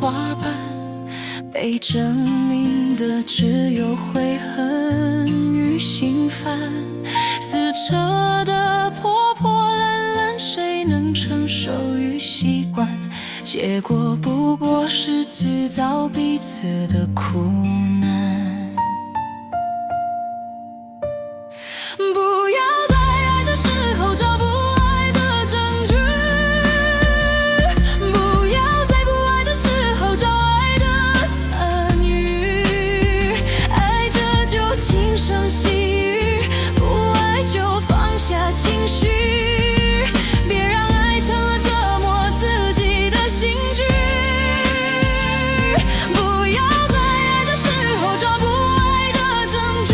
花瓣，被证明的只有悔恨与心烦。撕扯的破破烂烂，谁能承受与习惯？结果不过是制造彼此的苦难。不要在爱的时候找不爱的证据，不要在不爱的时候找爱的参与。爱着就轻声细语，不爱就放下情绪，别让爱成了折磨自己的刑具。不要在爱的时候找不爱的证据，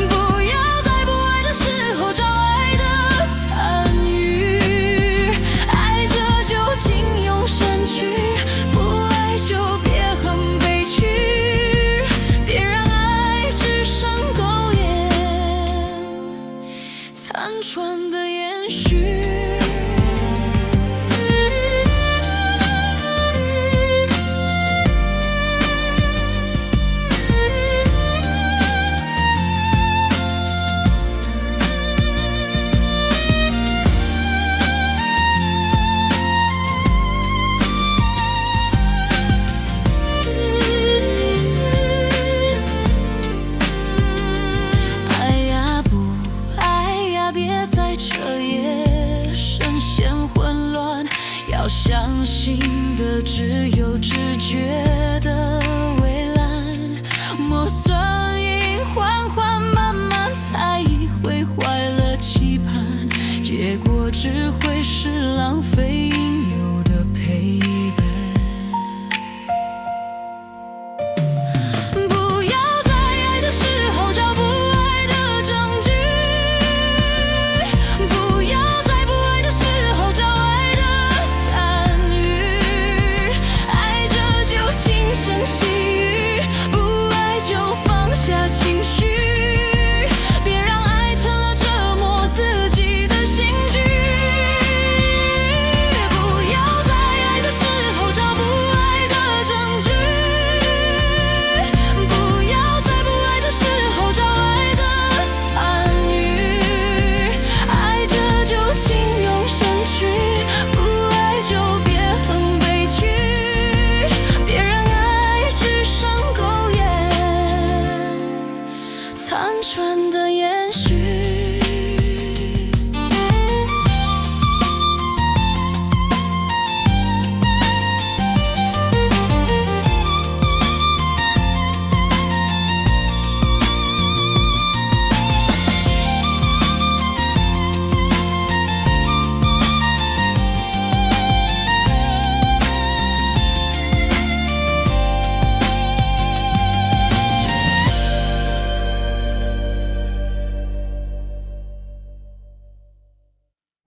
不要在不爱的时候找爱的参与。爱着就请用身躯，不爱就别很悲屈，别让爱只剩苟延残喘的延续。别在彻夜深陷混乱，要相信的只有直觉的蔚蓝。磨损应缓缓慢慢才会坏了期盼，结果只会是浪费